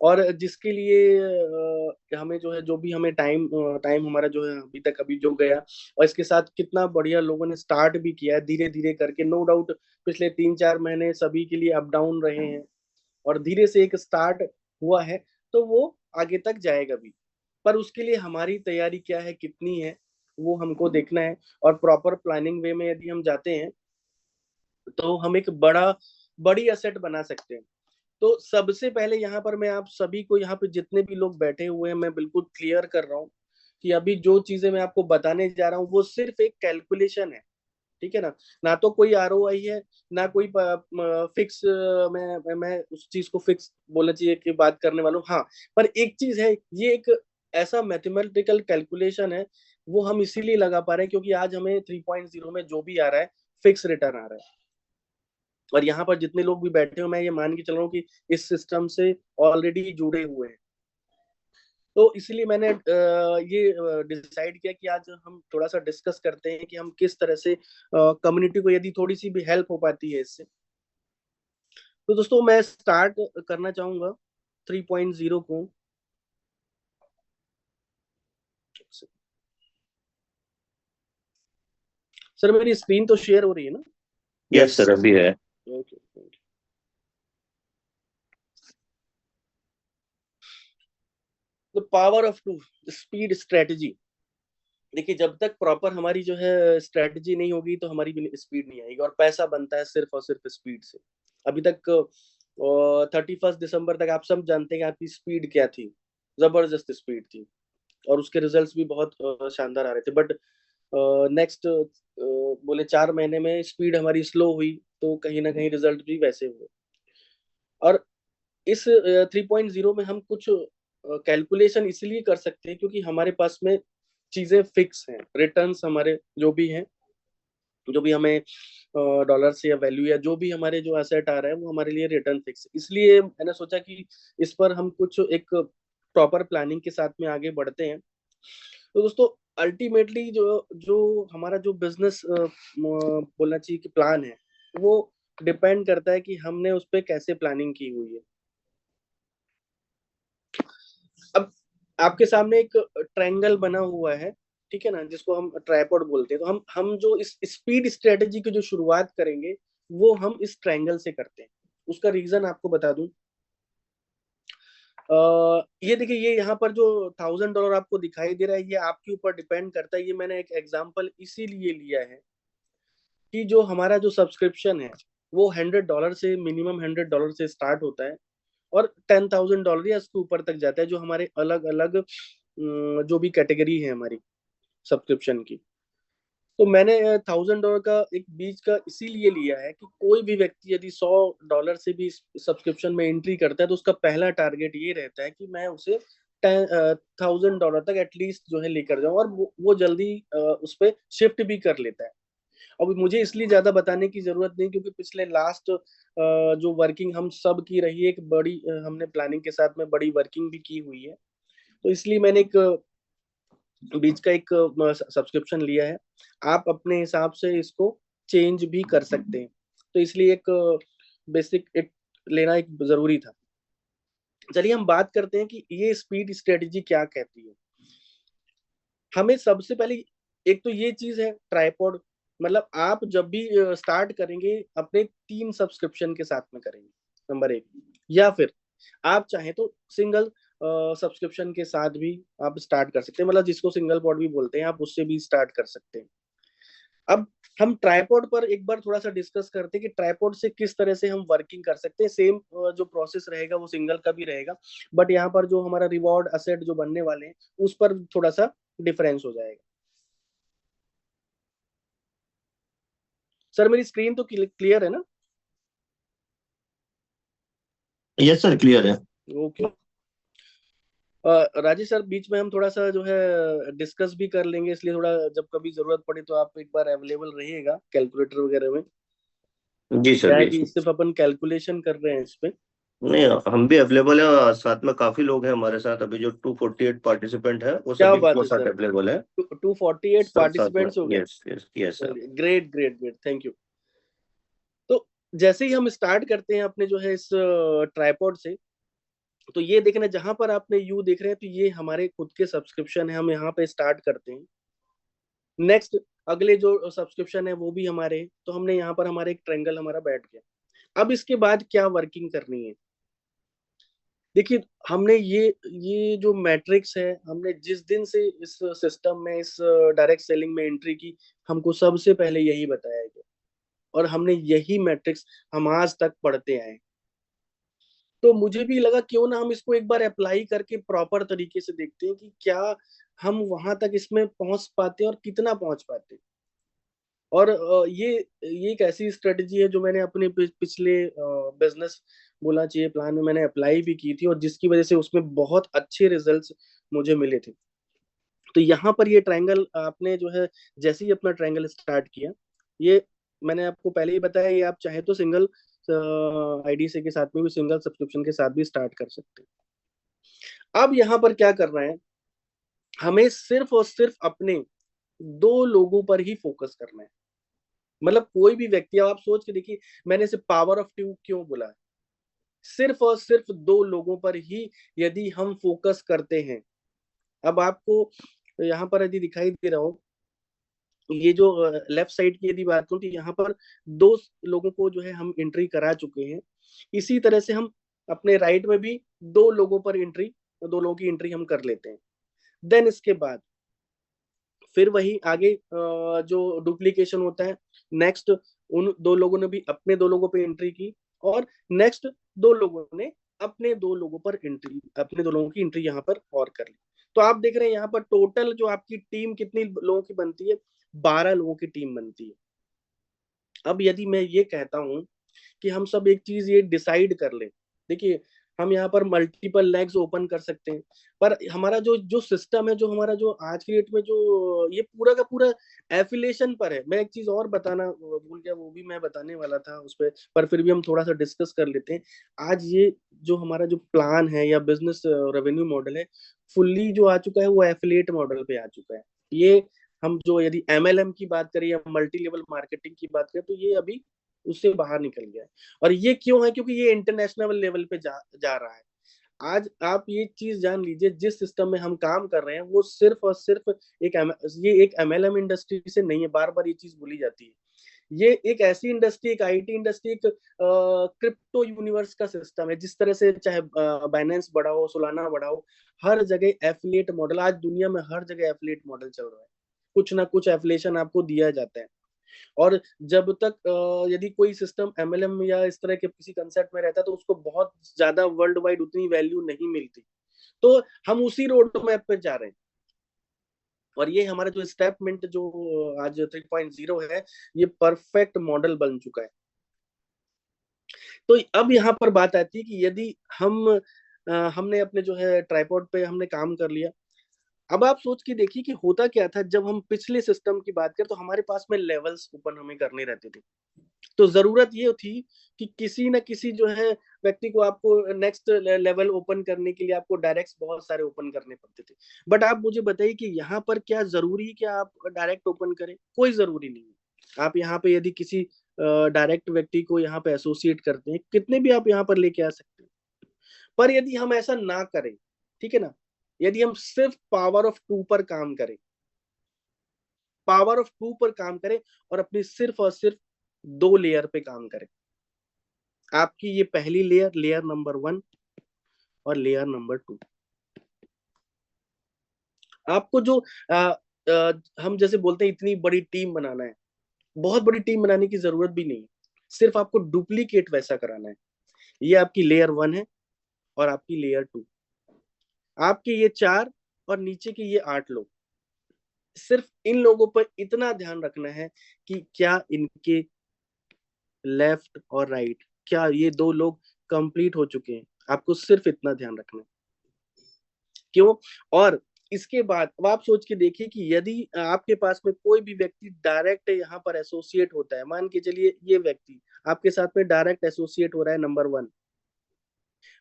और जिसके लिए हमें जो है, जो भी हमें टाइम टाइम हमारा जो है अभी तक अभी जो गया, और इसके साथ कितना बढ़िया लोगों ने स्टार्ट भी किया है धीरे धीरे करके। नो डाउट पिछले 3-4 महीने सभी के लिए अप डाउन रहे हैं, और धीरे से एक स्टार्ट हुआ है, तो वो आगे तक जाएगा भी। पर उसके लिए हमारी तैयारी क्या है, कितनी है, वो हमको देखना है। और प्रॉपर प्लानिंग वे में यदि हम जाते हैं तो हम एक बड़ी असेट बना सकते हैं। तो सबसे पहले यहाँ पर मैं आप सभी को, यहाँ पे जितने भी लोग बैठे हुए हैं, मैं बिल्कुल क्लियर कर रहा हूँ कि अभी जो चीजें मैं आपको बताने जा रहा हूँ वो सिर्फ एक कैलकुलेशन है। ठीक है ना, ना तो कोई आरओआई है, ना कोई फिक्स, मैं उस चीज को फिक्स बोलना चाहिए कि बात करने वालों, हाँ। पर एक चीज है, ये एक ऐसा मैथमेटिकल कैलकुलेशन है, वो हम इसीलिए लगा पा रहे हैं क्योंकि आज हमें 3.0 में जो भी आ रहा है, फिक्स रिटर्न आ रहा है। और यहाँ पर जितने लोग भी बैठे हो, मैं ये मान के चल रहा हूँ कि इस सिस्टम से ऑलरेडी जुड़े हुए हैं। तो इसलिए मैंने ये डिसाइड किया कि आज हम थोड़ा सा डिस्कस करते हैं कि हम किस तरह से कम्युनिटी को यदि थोड़ी सी भी हेल्प हो पाती है इससे। तो दोस्तों, मैं स्टार्ट करना चाहूंगा 3.0 को। सर मेरी स्क्रीन तो शेयर हो रही है ना? यस सर, अभी है। Okay. The power of two speed strategy. देखिए, जब तक प्रॉपर हमारी जो है स्ट्रेटजी नहीं होगी तो हमारी भी स्पीड नहीं आएगी, और पैसा बनता है सिर्फ और सिर्फ स्पीड से। अभी तक 31 दिसंबर तक आप सब जानते हैं कि आपकी स्पीड क्या थी। जबरदस्त स्पीड थी, और उसके रिजल्ट्स भी बहुत शानदार आ रहे थे। बट नेक्स्ट बोले 4 महीने में स्पीड हमारी स्लो हुई, तो कहीं ना कहीं रिजल्ट भी वैसे हुए। और इस 3.0 में हम कुछ कैलकुलेशन इसलिए कर सकते हैं क्योंकि हमारे पास में चीजें फिक्स हैं। रिटर्न्स हमारे जो भी हैं, जो भी हमें डॉलर से या वैल्यू या जो भी हमारे जो एसेट आ रहा है, वो हमारे लिए रिटर्न फिक्स है। इसलिए मैंने सोचा कि इस पर हम कुछ एक प्रॉपर प्लानिंग के साथ में आगे बढ़ते हैं। तो दोस्तों, अल्टीमेटली जो जो हमारा जो बिजनेस बोलना चाहिए कि प्लान है, वो डिपेंड करता है कि हमने उस पर कैसे प्लानिंग की हुई है। अब आपके सामने एक ट्रायंगल बना हुआ है, ठीक है ना, जिसको हम ट्राइपॉड बोलते हैं। तो हम जो इस स्पीड स्ट्रेटेजी की जो शुरुआत करेंगे, वो हम इस ट्रायंगल से करते हैं। उसका रीजन आपको बता दूं। ये देखिए, ये यहाँ पर जो $1000 आपको दिखाई दे रहा है, ये आपके ऊपर डिपेंड करता है। ये मैंने एक एग्जांपल इसीलिए लिया है कि जो हमारा जो सब्सक्रिप्शन है, वो $100 से, मिनिमम $100 से स्टार्ट होता है, और $10,000 या उसके ऊपर तक जाता है, जो हमारे अलग अलग जो भी कैटेगरी है हमारी सब्सक्रिप्शन की। तो मैंने $1000 का एक बीच का इसीलिए लिया है कि कोई भी व्यक्ति यदि $100 से भी सब्सक्रिप्शन में एंट्री करता है, तो उसका पहला टारगेट ये रहता है कि मैं उसे $1000 तक एटलीस्ट जो है लेकर जाऊं, और वो जल्दी उस पर शिफ्ट भी कर लेता है। अब मुझे इसलिए ज्यादा बताने की जरूरत नहीं, क्योंकि पिछले लास्ट जो वर्किंग हम सब की रही है, एक बड़ी हमने प्लानिंग के साथ में बड़ी वर्किंग भी की हुई है। तो इसलिए मैंने एक बीच का एक सब्सक्रिप्शन लिया है। आप अपने हिसाब से इसको चेंज भी कर सकते हैं। तो इसलिए एक बेसिक एक लेना एक जरूरी था। चलिए हम बात करते हैं कि ये स्पीड स्ट्रेटजी क्या कहती है। हमें सबसे पहले एक तो ये चीज है ट्राइपॉड, मतलब आप जब भी स्टार्ट करेंगे अपने 3 सब्सक्रिप्शन के साथ में करेंगे, नंबर 1। या फिर आप चाहें तो सिंगल सब्सक्रिप्शन के साथ भी आप स्टार्ट कर सकते हैं, मतलब जिसको सिंगल पॉड भी बोलते हैं, आप उससे भी स्टार्ट कर सकते हैं। अब हम ट्राइपॉड पर एक बार थोड़ा सा डिस्कस करते हैं कि ट्राइपॉड से किस तरह से हम वर्किंग कर सकते हैं। सेम जो प्रोसेस रहेगा वो सिंगल का भी रहेगा, बट यहाँ पर जो हमारा रिवॉर्ड असेट जो बनने वाले हैं, उस पर थोड़ा सा डिफरेंस हो जाएगा। सर मेरी स्क्रीन तो क्लियर है ना? यस सर, क्लियर है। ओके। राजेश सर, बीच में हम थोड़ा सा जो है डिस्कस भी कर लेंगे, इसलिए थोड़ा जब कभी जरूरत पड़े तो आप एक बार अवेलेबल रहिएगा कैलकुलेटर वगैरह में। जी क्या सर, है जी कि सर। सिर्फ अपन कैलकुलेशन कर रहे हैं इस पे। नहीं, हम भी अवेलेबल है, और साथ में काफी लोग हैं हमारे साथ। अभी जो 248 पार्टिसिपेंट है, वो क्या सभी बात हमारे है साथ सर, अवेलेबल है। 248 सब साथ में। पार्टिसिपेंट्स हो गए। Yes yes yes sir. चलिए, great great great, thank you. तो जैसे ही हम स्टार्ट करते हैं अपने जो है इस ट्राइपॉड से, तो ये देखना, जहां पर आपने यू देख रहे हैं, तो ये हमारे खुद के सब्सक्रिप्शन है, हम यहाँ पे स्टार्ट करते हैं। नेक्स्ट अगले जो सब्सक्रिप्शन है वो भी हमारे हैं, तो हमने यहाँ पर हमारा एक ट्रायंगल हमारा बैठ गया। अब इसके बाद क्या वर्किंग करनी है? देखिए, हमने ये जो मैट्रिक्स है, हमने जिस दिन से इस सिस्टम में, इस डायरेक्ट सेलिंग में एंट्री की, हमको सबसे पहले यही बताया गया, और हमने यही मैट्रिक्स हम आज तक पढ़ते आए। तो मुझे भी लगा क्यों ना हम इसको एक बार अप्लाई करके प्रॉपर तरीके से देखते हैं कि क्या हम वहां तक इसमें पहुंच पाते हैं और कितना पहुंच पाते हैं। और ये एक ऐसी स्ट्रेटजी है जो मैंने अपने पिछले बिजनेस बोलना चाहिए प्लान में मैंने अप्लाई भी की थी, और जिसकी वजह से उसमें बहुत अच्छे रिजल्ट्स मुझे मिले थे। तो यहाँ पर ये ट्रायंगल आपने जो है, जैसे ही अपना ट्रायंगल स्टार्ट किया, ये मैंने आपको पहले ही बताया, ये आप चाहे तो सिंगल आईडी से के साथ में भी, सिंगल सब्सक्रिप्शन के साथ भी स्टार्ट कर सकते हैं। अब यहाँ पर क्या करना है, हमें सिर्फ और सिर्फ अपने 2 लोगों पर ही फोकस करना है। मतलब कोई भी व्यक्ति, अब आप सोच के देखिए, मैंने इसे पावर ऑफ टू क्यों बोला है। सिर्फ और सिर्फ 2 लोगों पर ही यदि हम फोकस करते हैं। अब आपको यहाँ पर यदि दिखाई दे रहा हो, ये जो लेफ्ट साइड की यदि बात करूं तो यहाँ पर 2 लोगों को जो है हम एंट्री करा चुके हैं। इसी तरह से हम अपने राइट में भी 2 लोगों की एंट्री हम कर लेते हैं। देन इसके बाद फिर वही आगे जो डुप्लीकेशन होता है, नेक्स्ट उन 2 लोगों ने भी अपने 2 लोगों पे एंट्री की और नेक्स्ट 2 लोगों ने अपने 2 लोगों पर एंट्री, अपने 2 लोगों की एंट्री यहाँ पर और कर ली। तो आप देख रहे हैं यहाँ पर टोटल जो आपकी टीम कितनी लोगों की बनती है, 12 लोगों की टीम बनती है। अब यदि मैं ये कहता हूं कि हम सब एक चीज ये डिसाइड कर लें, देखिए हम यहाँ पर मल्टीपल लेग्स ओपन कर सकते हैं, पर हमारा जो जो सिस्टम है, जो हमारा जो आज की डेट में जो ये पूरा का पूरा एफिलिएशन पर है। मैं एक चीज और बताना भूल गया, वो भी मैं बताने वाला था उस पर फिर भी हम थोड़ा सा डिस्कस कर लेते हैं। आज ये जो हमारा जो प्लान है या बिजनेस रेवेन्यू मॉडल है, फुल्ली जो आ चुका है वो एफिलिएट मॉडल पे आ चुका है। ये हम जो यदि MLM की बात करें या मल्टी लेवल मार्केटिंग की बात करें तो ये अभी उससे बाहर निकल गया है। और ये क्यों है? क्योंकि ये इंटरनेशनल लेवल पे जा रहा है। आज आप ये चीज जान लीजिए, जिस सिस्टम में हम काम कर रहे हैं वो सिर्फ और सिर्फ ये एक MLM इंडस्ट्री से नहीं है। बार बार ये चीज बोली जाती है। ये एक ऐसी इंडस्ट्री, एक IT इंडस्ट्री, एक क्रिप्टो यूनिवर्स का सिस्टम है। जिस तरह से चाहे बाइनेंस बड़ा हो, सोलाना बड़ा हो, हर जगह एफिलिएट मॉडल, आज दुनिया में हर जगह एफिलिएट मॉडल चल रहा है। कुछ ना कुछ एफिलिएशन आपको दिया जाता है। और जब तक यदि कोई सिस्टम MLM या इस तरह के किसी कंसेप्ट में रहता है तो उसको बहुत ज्यादा वर्ल्ड वाइड उतनी वैल्यू नहीं मिलती। तो हम उसी रोड मैप पे जा रहे हैं। और ये हमारा जो स्टेपमेंट जो आज 3.0 है, ये परफेक्ट मॉडल बन चुका है। तो अब यहाँ पर बात आती है कि यदि हमने अपने जो है ट्राइपॉड पे हमने काम कर लिया। अब आप सोच के देखिए कि होता क्या था जब हम पिछले सिस्टम की बात करें तो हमारे पास में लेवल्स ओपन हमें करने रहते थे। तो जरूरत ये थी कि किसी न किसी जो है व्यक्ति को आपको नेक्स्ट लेवल ओपन करने के लिए आपको डायरेक्ट बहुत सारे ओपन करने पड़ते थे। बट आप मुझे बताइए कि यहाँ पर क्या जरूरी है कि आप डायरेक्ट ओपन करें? कोई जरूरी नहीं है। आप यहाँ पे यदि किसी डायरेक्ट व्यक्ति को यहाँ पे एसोसिएट करते हैं, कितने भी आप यहाँ पर लेके आ सकते हैं। पर यदि हम ऐसा ना करें, ठीक है ना, यदि हम सिर्फ पावर ऑफ 2 पर काम करें, पावर ऑफ 2 पर काम करें और अपनी सिर्फ और सिर्फ 2 लेयर पे काम करें। आपकी ये पहली लेयर, लेयर नंबर 1 और लेयर नंबर 2। आपको जो हम जैसे बोलते हैं इतनी बड़ी टीम बनाना है, बहुत बड़ी टीम बनाने की जरूरत भी नहीं। सिर्फ आपको डुप्लीकेट वैसा कराना है। ये आपकी लेयर 1 है और आपकी लेयर 2। आपके ये 4 और नीचे के ये 8 लोग, सिर्फ इन लोगों पर इतना ध्यान रखना है कि क्या इनके लेफ्ट और राइट, क्या ये 2 लोग कंप्लीट हो चुके हैं। आपको सिर्फ इतना ध्यान रखना है। क्यों? और इसके बाद अब आप सोच के देखिए कि यदि आपके पास में कोई भी व्यक्ति डायरेक्ट यहाँ पर एसोसिएट होता है, मान के चलिए ये व्यक्ति आपके साथ में डायरेक्ट एसोसिएट हो रहा है नंबर 1,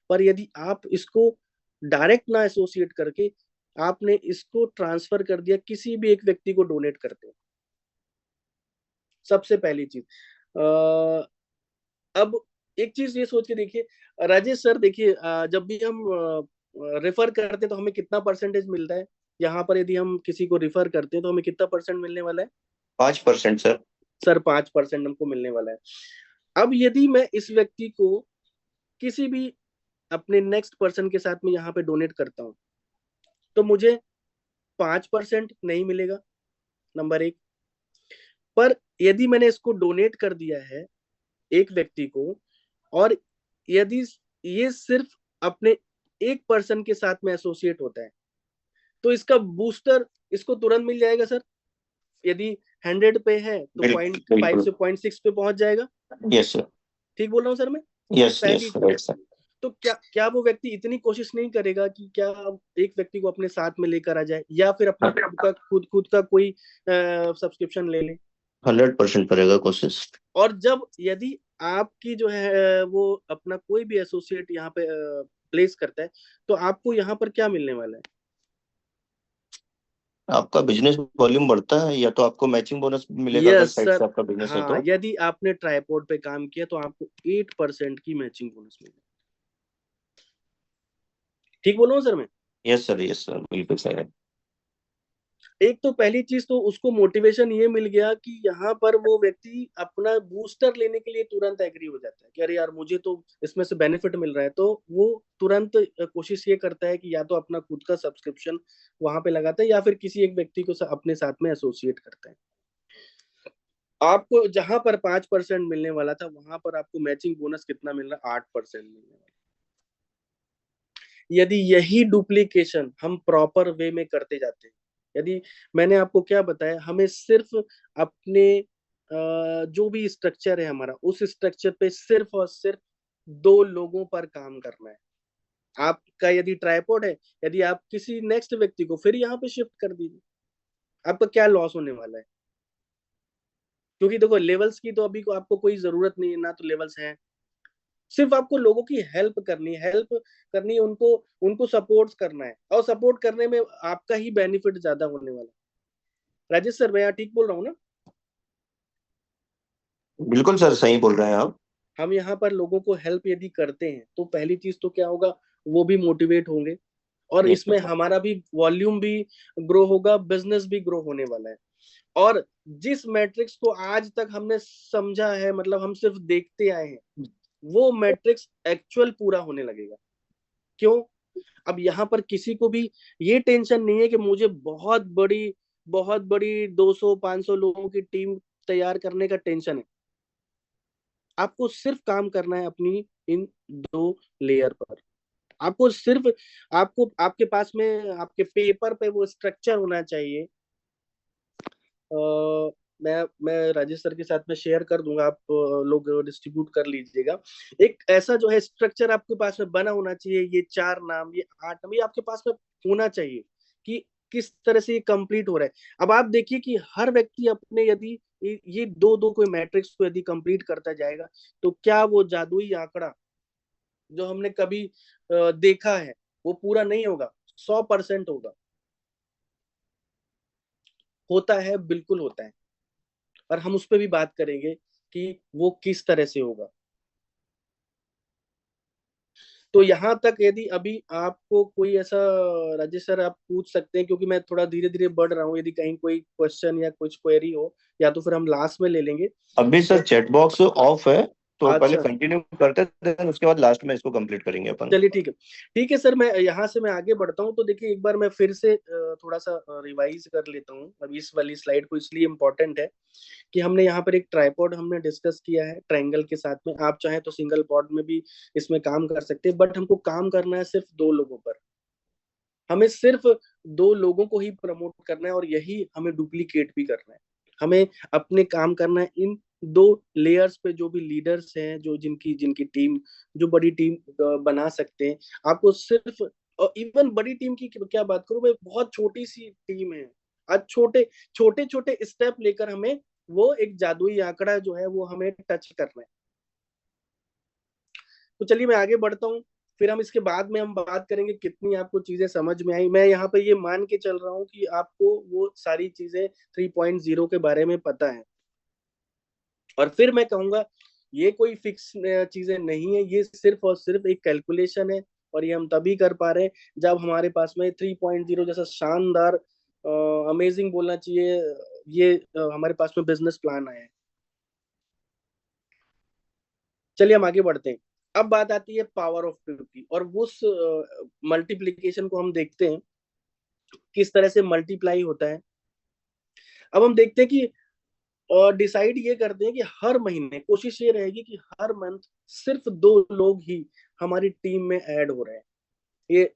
पर यदि आप इसको डायरेक्ट ना एसोसिएट करके आपने इसको ट्रांसफर कर दिया किसी भी एक व्यक्ति को डोनेट करते हैं, सबसे पहली चीज। अब एक चीज ये सोच के देखिए राजेश सर, देखिए जब भी हम रेफर करते हैं तो हमें कितना परसेंटेज मिलता है? यहाँ पर यदि हम किसी को रिफर करते हैं तो हमें कितना परसेंट मिलने वाला है? 5% सर। सर 5% हमको मिलने वाला है। अब यदि मैं इस व्यक्ति को किसी भी अपने नेक्स्ट पर्सन के साथ में यहाँ पे डोनेट करता हूँ तो मुझे 5% नहीं मिलेगा, नंबर 1। पर यदि मैंने इसको डोनेट कर दिया है एक व्यक्ति को, और यदि ये सिर्फ अपने एक पर्सन के साथ में एसोसिएट होता है तो इसका बूस्टर इसको तुरंत मिल जाएगा सर। यदि 100 पे है तो 0.5 से 0.6 पे पहुंच जाएगा। Yes sir. ठीक बोल रहा हूँ सर मैं? यस पहली यस राइट सर। तो क्या वो व्यक्ति इतनी कोशिश नहीं करेगा कि क्या एक व्यक्ति को अपने साथ में लेकर आ जाए या फिर अपना खुद का कोई सब्सक्रिप्शन ले ले? 100% करेगा कोशिश। और जब यदि आपकी जो है वो अपना कोई भी एसोसिएट यहाँ पे प्लेस करता है तो आपको यहाँ पर क्या मिलने वाला है? आपका बिजनेस वॉल्यूम बढ़ता है या तो आपको मैचिंग बोनस मिलेगा अगर यस साइड से सर। आपका बिजनेस है हाँ, तो। यदि आपने ट्राइपॉड पे काम किया तो आपको 8% की मैचिंग बोनस मिलेगा। ठीक बोल रहा हूँ सर मैं? यस सर बिल्कुल सही है। एक तो पहली चीज तो उसको मोटिवेशन ये मिल गया कि यहाँ पर वो व्यक्ति अपना बूस्टर लेने के लिए तुरंत एग्री हो जाता है कि अरे यार मुझे तो इसमें से बेनिफिट मिल रहा है, तो वो तुरंत कोशिश ये करता है कि या तो अपना खुद का सब्सक्रिप्शन वहां पे लगाता है या फिर किसी एक व्यक्ति को अपने साथ में एसोसिएट करता है। आपको जहां पर 5% मिलने वाला था वहां पर आपको मैचिंग बोनस कितना मिल रहा है? 8% मिलने वाला। यदि यही डुप्लीकेशन हम प्रॉपर वे में करते जाते हैं, यदि मैंने आपको क्या बताया, हमें सिर्फ अपने जो भी स्ट्रक्चर है हमारा, उस स्ट्रक्चर पे सिर्फ और सिर्फ 2 लोगों पर काम करना है। आपका यदि ट्राइपॉड है, यदि आप किसी नेक्स्ट व्यक्ति को फिर यहाँ पे शिफ्ट कर दीजिए, आपका क्या लॉस होने वाला है? क्योंकि देखो लेवल्स की तो अभी को आपको कोई जरूरत नहीं है, ना तो लेवल्स हैं, सिर्फ आपको लोगों की हेल्प करनी है, उनको उनको सपोर्ट करना है, और सपोर्ट करने में आपका ही बेनिफिट ज्यादा होने वाला है। राजेश सर, मैं यहाँ ठीक बोल रहा हूँ ना? बिल्कुल सर, सही बोल रहे हैं आप। हम यहाँ पर लोगों को हेल्प यदि करते हैं तो पहली चीज तो क्या होगा, वो भी मोटिवेट होंगे, और इसमें हमारा भी वॉल्यूम भी ग्रो होगा, बिजनेस भी ग्रो होने वाला है। और जिस मैट्रिक्स को आज तक हमने समझा है, मतलब हम सिर्फ देखते आए हैं, वो मैट्रिक्स एक्चुअल पूरा होने लगेगा। क्यों? अब यहाँ पर किसी को भी ये टेंशन नहीं है कि मुझे बहुत बड़ी 200-500 लोगों की टीम तैयार करने का टेंशन है। आपको सिर्फ काम करना है अपनी इन 2 लेयर पर। आपको सिर्फ आपको आपके पास में आपके पेपर पे वो स्ट्रक्चर होना चाहिए। मैं राजेश सर के साथ में शेयर कर दूंगा, आप लोग डिस्ट्रीब्यूट कर लीजिएगा। एक ऐसा जो है स्ट्रक्चर आपके पास में बना होना चाहिए, ये 4 नाम, ये 8 नाम, ये आपके पास में होना चाहिए कि किस तरह से ये कंप्लीट हो रहा है। अब आप देखिए कि हर व्यक्ति अपने यदि ये दो दो कोई मैट्रिक्स को यदि कंप्लीट करता जाएगा, तो क्या वो जादुई आंकड़ा जो हमने कभी देखा है वो पूरा नहीं होगा? 100% होगा। होता है, बिल्कुल होता है, और हम उस पर भी बात करेंगे कि वो किस तरह से होगा। तो यहाँ तक यदि अभी आपको कोई ऐसा, राजेश सर आप पूछ सकते हैं, क्योंकि मैं थोड़ा धीरे धीरे बढ़ रहा हूँ, यदि कहीं कोई क्वेश्चन या कुछ क्वेरी हो, या तो फिर हम लास्ट में ले लेंगे। अभी सर चैट बॉक्स ऑफ है, तो पहले अच्छा, कंटिन्यू करते हैं, then उसके बाद लास्ट में इसको कंप्लीट करेंगे अपन। चलिए ठीक है। ठीक है सर, मैं यहाँ से मैं आगे बढ़ता हूँ। तो देखिए एक बार मैं फिर से थोड़ा सा रिवाइज कर लेता हूँ। अभी इस वाली स्लाइड को इसलिए इम्पोर्टेंट है कि हमने यहाँ पर एक ट्राइपॉड हमने डिस्कस किया है ट्रायंगल के साथ में। आप चाहें तो सिंगल पॉड में भी इसमें काम कर सकते हैं, बट हमको काम करना है सिर्फ 2 लोगों पर। हमें सिर्फ 2 लोगों को ही प्रमोट करना है, और यही हमें डुप्लीकेट भी करना है। हमें अपने काम करना है इन 2 लेयर्स पे, जो भी लीडर्स हैं, जो जिनकी जिनकी टीम, जो बड़ी टीम बना सकते हैं। आपको सिर्फ, और इवन बड़ी टीम की क्या बात करूं मैं, बहुत छोटी सी टीम है आज, छोटे छोटे छोटे स्टेप लेकर हमें वो एक जादुई आंकड़ा जो है वो हमें टच करना है। तो चलिए मैं आगे बढ़ता हूँ, फिर हम इसके बाद में हम बात करेंगे कितनी आपको चीजें समझ में आई। मैं यहाँ पे ये मान के चल रहा हूँ कि आपको वो सारी चीजें 3.0 के बारे में पता है। और फिर मैं कहूंगा ये कोई फिक्स चीजें नहीं है, ये सिर्फ और सिर्फ एक कैलकुलेशन है, और ये हम तभी कर पा रहे हैं जब हमारे पास में 3.0 जैसा शानदार, अमेजिंग बोलना चाहिए, ये हमारे पास में बिजनेस प्लान आया है। चलिए हम आगे बढ़ते हैं। अब बात आती है पावर ऑफ 2 की, और उस मल्टीप्लीकेशन को हम देखते हैं किस तरह से मल्टीप्लाई होता है। अब हम देखते हैं कि डिसाइड ये करते हैं कि हर महीने कोशिश ये रहेगी कि हर मंथ सिर्फ 2 लोग ही हमारी टीम में ऐड हो रहे हैं।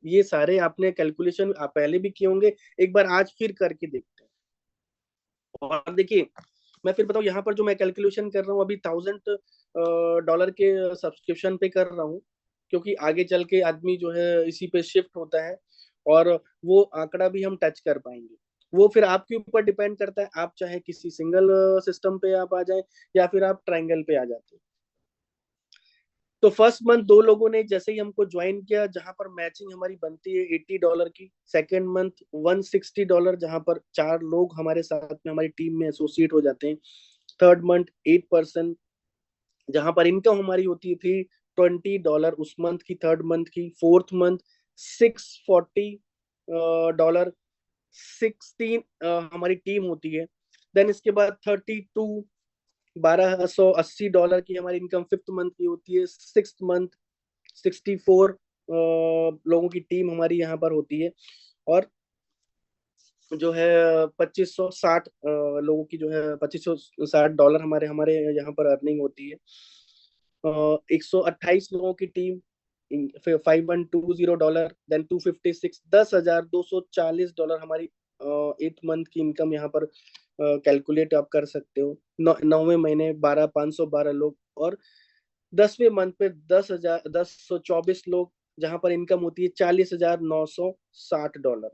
ये सारे आपने कैलकुलेशन आप पहले भी किए होंगे, एक बार आज फिर करके देखते हैं। और देखिए मैं फिर बताऊं, यहाँ पर जो मैं कैलकुलेशन कर रहा हूँ अभी $1000 के सब्सक्रिप्शन पे कर रहा हूँ, क्योंकि आगे चल के आदमी जो है इसी पे शिफ्ट होता है, और वो आंकड़ा भी हम टच कर पाएंगे। वो फिर आपके ऊपर डिपेंड करता है, आप चाहे किसी सिंगल सिस्टम पे आप आ जाए, या फिर आप ट्रायंगल पे आ जाते हैं। तो फर्स्ट मंथ 2 लोगों ने जैसे ही हमको ज्वाइन किया, जहां पर मैचिंग हमारी बनती है $80 की। सेकेंड मंथ $160, जहां पर 4 लोग हमारे साथ में हमारी टीम में एसोसिएट हो जाते हैं। थर्ड मंथ 8%, जहां पर इनकम हमारी होती थी $20 उस मंथ की, थर्ड मंथ की। फोर्थ मंथ $640, 16 हमारी टीम होती है। देन इसके बाद 32 $1280 की हमारी इनकम 5th मंथ की होती है। 6th मंथ 64 लोगों की टीम हमारी यहाँ पर होती है। और जो है 2560 लोगों की जो है $2560 हमारे हमारे यहाँ पर अर्निंग होती है। 128 लोगों की टीम $5120, देन 256 $10,240 हमारी 8th मंथ की इनकम यहाँ पर कैलकुलेट आप कर सकते हो। 9वें महीने 512 लोग, और 10वें मंथ पे 10,124 लोग, जहां पर इनकम होती है $40,960।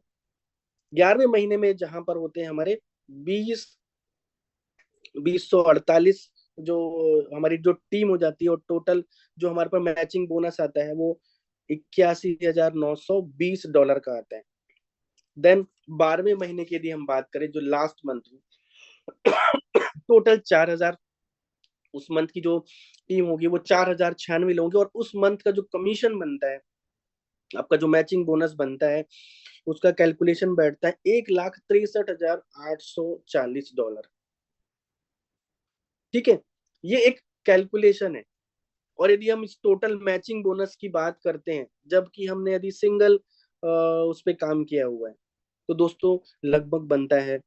11वें महीने में जहां पर होते हैं हमारे 20,248 जो हमारी जो टीम हो जाती है, और टोटल जो हमारे पास मैचिंग बोनस आता है वो $81,920 का आता है। देन 12वें महीने की यदि हम बात करें, जो लास्ट मंथ टोटल 4,000, उस मंथ की जो टीम होगी वो 4,096 लोग होंगे, और उस मंथ का जो कमीशन बनता है, आपका जो मैचिंग बोनस बनता है, उसका कैलकुलेशन बैठता है $1,63,840। ठीक है, ये एक कैलकुलेशन है। और यदि हम इस टोटल मैचिंग बोनस की बात करते हैं, जबकि हमने यदि सिंगल उस पर काम किया हुआ है, तो दोस्तों लगभग बनता है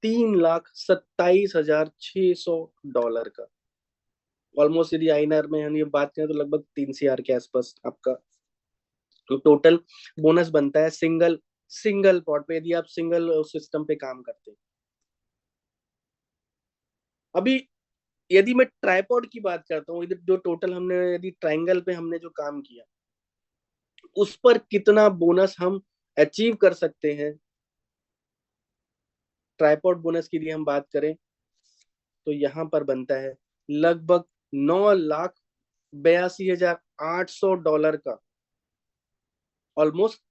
$3,27,600 का। ऑलमोस्ट यदि आईएनआर में हम ये बात करें तो लगभग 3 CR के आसपास आपका टोटल बोनस बनता है सिंगल सिंगल पॉट पे, यदि आप सिंगल सिस्टम पे काम करते हैं। अभी यदि मैं ट्राइपॉड की बात करता हूँ, इधर जो टोटल हमने यदि ट्राइंगल पे हमने जो काम किया, उस पर कितना बोनस हम अचीव कर सकते हैं। ट्राइपॉड बोनस की यदि हम बात करें तो यहाँ पर बनता है लगभग $9,82,800 का, ऑलमोस्ट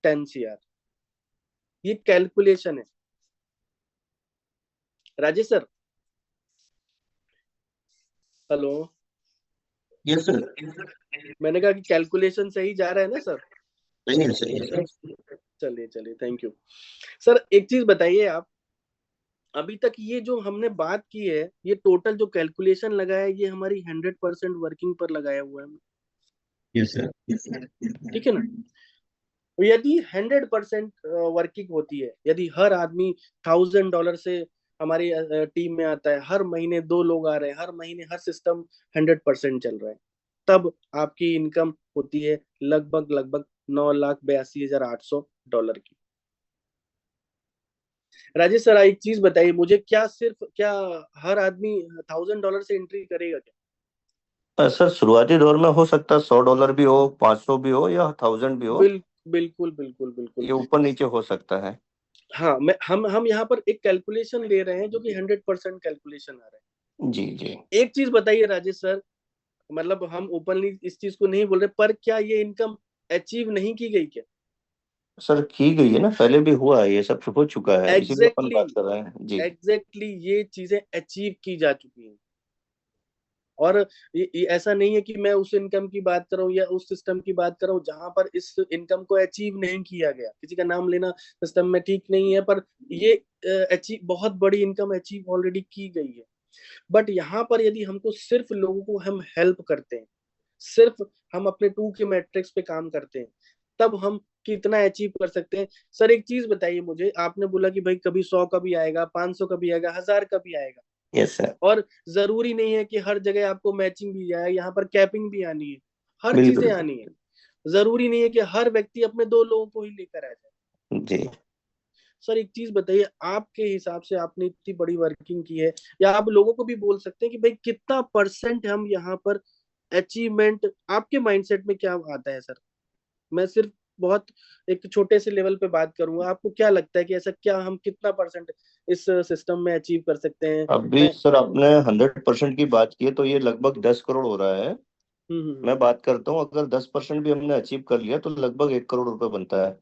10 CR। ये कैलकुलेशन है। Rajesh sir, hello, yes sir. मैंने कहा कि कैलकुलेशन सही जा रहा है ना सर? सही है, सही है सर। चलिए चलिए, थैंक यू सर। एक चीज बताइए आप, अभी तक ये जो हमने बात की है, ये टोटल जो कैलकुलेशन लगा है, ये हमारी 100% वर्किंग पर लगाया हुआ है। Yes sir. ठीक है ना? यदि 100% वर्किंग होती है, यदि हर आदमी $1,000 से हमारी टीम में आता है, हर महीने 2 लोग आ रहे हैं, हर महीने हर सिस्टम 100% चल रहा है, तब आपकी इनकम होती है लगभग लगभग $9,82,800 की। राजेश सर, एक चीज बताइए मुझे, क्या हर आदमी $1,000 से एंट्री करेगा क्या? सर शुरुआती दौर में हो सकता है $100 भी हो, 500 भी हो, या 1000 भी हो। बिल्कुल बिल्कुल बिल्कुल। ये ऊपर नीचे हो सकता है। हाँ, हम यहाँ पर एक कैलकुलेशन ले रहे हैं जो कि 100% कैलकुलेशन आ रहा है। जी जी। एक चीज बताइए राजेश सर, मतलब हम ओपनली इस चीज को नहीं बोल रहे, पर क्या ये इनकम अचीव नहीं की गई क्या? सर की गई है ना, पहले भी हुआ है, ये सब हो चुका है, इसीलिए अपन एग्जैक्टली बात कर रहे हैं जी। एग्जैक्टली, ये चीजें अचीव की जा चुकी हैं। और ये ऐसा नहीं है कि मैं उस इनकम की बात कर रहा हूँ या उस सिस्टम की बात कर रहा हूँ जहां पर इस इनकम को अचीव नहीं किया गया। किसी का नाम लेना सिस्टम में ठीक नहीं है, पर ये अचीव, बहुत बड़ी इनकम अचीव ऑलरेडी की गई है। बट यहाँ पर यदि हमको सिर्फ लोगों को हम हेल्प करते हैं, सिर्फ हम अपने टू के मैट्रिक्स पे काम करते हैं, तब हम कितना अचीव कर सकते हैं। सर एक चीज बताइए मुझे, आपने बोला कि भाई कभी 100 का भी आएगा, 500 का भी आएगा, 1000 का भी आएगा, यस सर। और जरूरी नहीं है कि हर जगह आपको मैचिंग भी जाए, यहाँ पर कैपिंग भी आनी है, हर चीजें बिल्कुल आनी है। जरूरी नहीं है कि हर व्यक्ति अपने 2 लोगों को ही लेकर आ जाए। जी। सर एक चीज बताइए, आपके हिसाब से आपने इतनी बड़ी वर्किंग की है, या आप लोगों को भी बोल सकते हैं कि भाई कितना परसेंट हम यहाँ पर अचीवमेंट, आपके माइंडसेट में क्या आता है सर? मैं सिर्फ बहुत एक छोटे से लेवल पे बात करूंगा, आपको क्या लगता है कि ऐसा क्या हम कितना परसेंट इस सिस्टम में अचीव कर सकते हैं? अभी मैं सर आपने 100% की बात की है, तो ये लगभग 10 करोड़ हो रहा है। मैं बात करता हूँ, अगर 10% भी हमने अचीव कर लिया तो लगभग 1 करोड़ रुपए बनता है। ये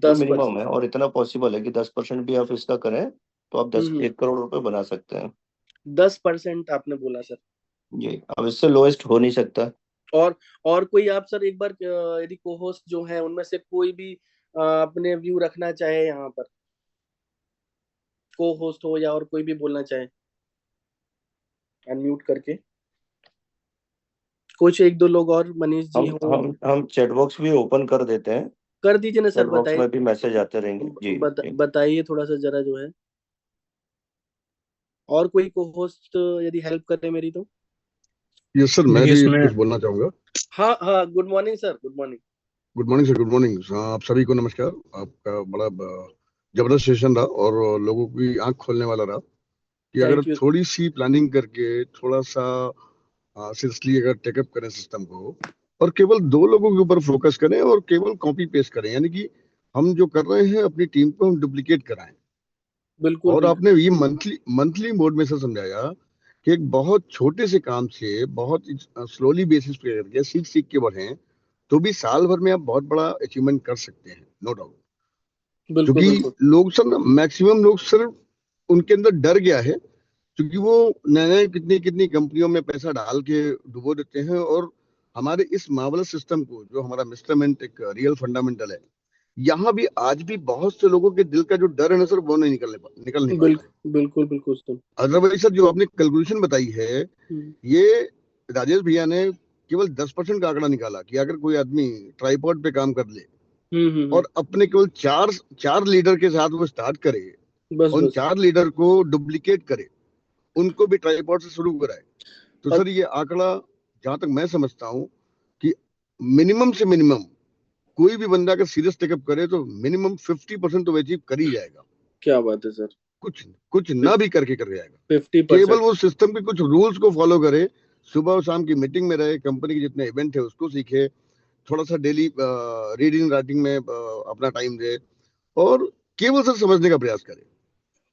दस मिनिमम परसेंट है, और इतना पॉसिबल है कि 10% भी आप इसका करें तो आप दस हम्म 1 करोड़ रुपए बना सकते हैं। 10% आपने बोला सर। जी, अब इससे लोएस्ट हो नहीं सकता। और और कोई आप सर एक बार यदि को होस्ट जो है उनमें से कोई भी अपने व्यू रखना चाहे यहाँ पर, को होस्ट हो या और कोई भी बोलना चाहे, अनम्यूट करके कुछ एक दो लोग और मनीष जी हम हो। हम हम चैट बॉक्स भी ओपन कर देते हैं, कर दीजिए ना सर, चैट बॉक्स बताइए। में भी मैसेज आते रहेंगे जी जी। बताइए थोड़ा सा जरा जो है, और कोई को होस्ट यदि हेल्प करे मेरी तो। यस सर, मैं देखिए भी इसमें कुछ बोलना चाहूंगा। हाँ हाँ, good morning sir, good morning. Good morning sir, good morning. आप सभी को नमस्कार। आपका बड़ा जबरदस्त सेशन रहा और लोगों की आंख खोलने वाला रहा कि अगर थैंक यू। थोड़ी सी प्लानिंग करके थोड़ा सा सीरियसली अगर टेकअप करें सिस्टम को और केवल 2 लोगों के ऊपर फोकस करें और केवल कॉपी पेस्ट करें, यानी कि हम जो कर रहे हैं अपनी टीम को हम डुप्लीकेट कराएं। बिल्कुल और बिल्कुल। आपने ये मंथली मंथली मोड में से समझाया कि एक बहुत छोटे से काम से बहुत स्लोली बेसिस पे करके सीख सीख के बढ़े तो भी साल भर में आप बहुत बड़ा अचीवमेंट कर सकते हैं, नो डाउट। बिल्कुल क्योंकि बिल्कुल। लोग सर ना, मैक्सिमम लोग सिर्फ उनके अंदर डर गया है, क्योंकि वो नए नए कितनी कितनी कंपनियों में पैसा डाल के डुबो देते हैं। और हमारे इस मार्वलस सिस्टम को, जो हमारा मिस्टरमेंट एक रियल फंडामेंटल है, यहाँ भी आज भी बहुत से लोगों के दिल का जो डर है ना सर, वो नहीं निकल नहीं पाता है। बिल्कुल बिल्कुल सर। अदरवाइज सर, जो आपने कैलकुलेशन बताई है, हम्म ये राजेश भैया ने केवल 10% का आंकड़ा निकाला कि अगर कोई आदमी ट्राइपॉड पे काम कर ले हम्म। और अपने केवल चार चार लीडर के साथ वो स्टार्ट करे, बस उन बस। 4 लीडर को डुप्लीकेट करे, उनको भी ट्राइपॉड से शुरू कराए, तो और सर ये आंकड़ा, जहां तक मैं समझता हूँ कि मिनिमम से मिनिमम कोई भी बंदा अगर सीरियस टेकअप करे तो मिनिमम 50% तो अचीव कर ही जाएगा। क्या बात है सर। कुछ कुछ ना भी करके कर जाएगा। 50%। केवल वो सिस्टम के कुछ रूल्स को फॉलो करे, सुबह और शाम की मीटिंग में रहे, कंपनी के जितने इवेंट है उसको सीखे, थोड़ा सा डेली रीडिंग राइटिंग में अपना टाइम दे और केवल सर समझने का प्रयास करे।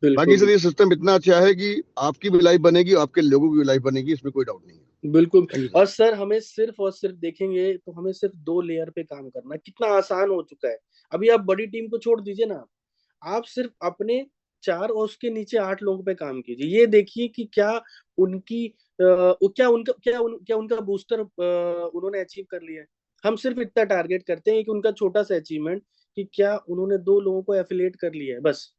बाकी बिल्कुल सर ये सिस्टम इतना अच्छा है कि आपकी भी लाइफ बनेगी, आपके लोगों की भी लाइफ बनेगी, इसमें कोई डाउट नहीं है। बिल्कुल। थैंक यू और सर। सर हमें सिर्फ और सिर्फ देखेंगे तो हमें सिर्फ 2 लेयर पे काम करना कितना आसान हो चुका है। अभी आप बड़ी टीम को छोड़ दीजिए ना, आप सिर्फ अपने 4 और उसके नीचे 8 लोगों पे काम कीजिए, ये देखिए कि क्या उनकी क्या उनका बूस्टर उन्होंने अचीव कर लिया है। हम सिर्फ इतना टारगेट करते हैं कि उनका छोटा सा अचीवमेंट, कि क्या उन्होंने 2 लोगों को एफिलिएट कर लिया है बस।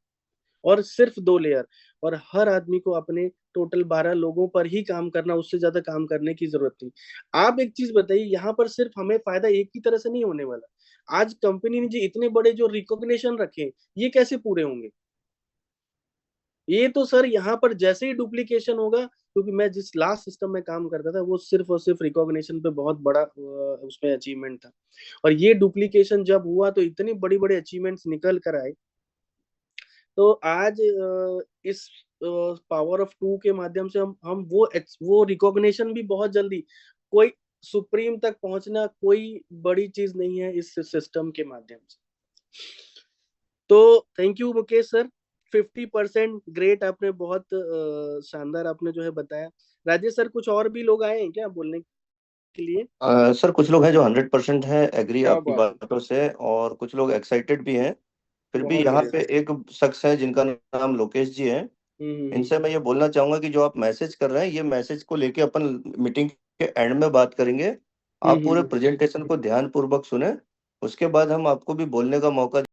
और सिर्फ 2 लेयर, और हर आदमी को अपने टोटल 12 लोगों पर ही काम करना, उससे ज्यादा काम करने की जरूरत नहीं। आप एक चीज बताइए, यहाँ पर सिर्फ हमें फायदा एक ही तरह से नहीं होने वाला। आज कंपनी ने जो इतने बड़े जो रिकॉग्निशन रखे, ये कैसे पूरे होंगे? ये तो सर यहाँ पर जैसे ही डुप्लीकेशन होगा, क्योंकि मैं जिस लास्ट सिस्टम में काम करता था वो सिर्फ और सिर्फ रिकॉग्निशन पे बहुत बड़ा उसमें अचीवमेंट था, और ये डुप्लीकेशन जब हुआ तो इतनी बड़ी बड़ी अचीवमेंट्स निकल कर आए। तो आज इस पावर ऑफ 2 के माध्यम से हम वो रिकॉग्निशन भी बहुत जल्दी, कोई सुप्रीम तक पहुंचना कोई बड़ी चीज नहीं है इस सिस्टम के माध्यम से। तो thank you Mukesh sir, 50% great, आपने बहुत शानदार आपने जो है बताया। राजेश सर, कुछ और भी लोग आए हैं क्या बोलने के लिए? सर कुछ लोग हैं जो 100% है एग्री क्या आपकी बात है, बातों से, और कुछ लोग एक्साइटेड भी हैं। फिर भी बहुत यहाँ बढ़िया। पे एक शख्स है जिनका नाम लोकेश जी है। हम्म। इनसे मैं ये बोलना चाहूंगा कि जो आप मैसेज कर रहे हैं, ये मैसेज को लेके अपन मीटिंग के एंड में बात करेंगे। आप पूरे हम्म। प्रेजेंटेशन को ध्यान पूर्वक सुने, उसके बाद हम आपको भी बोलने का मौका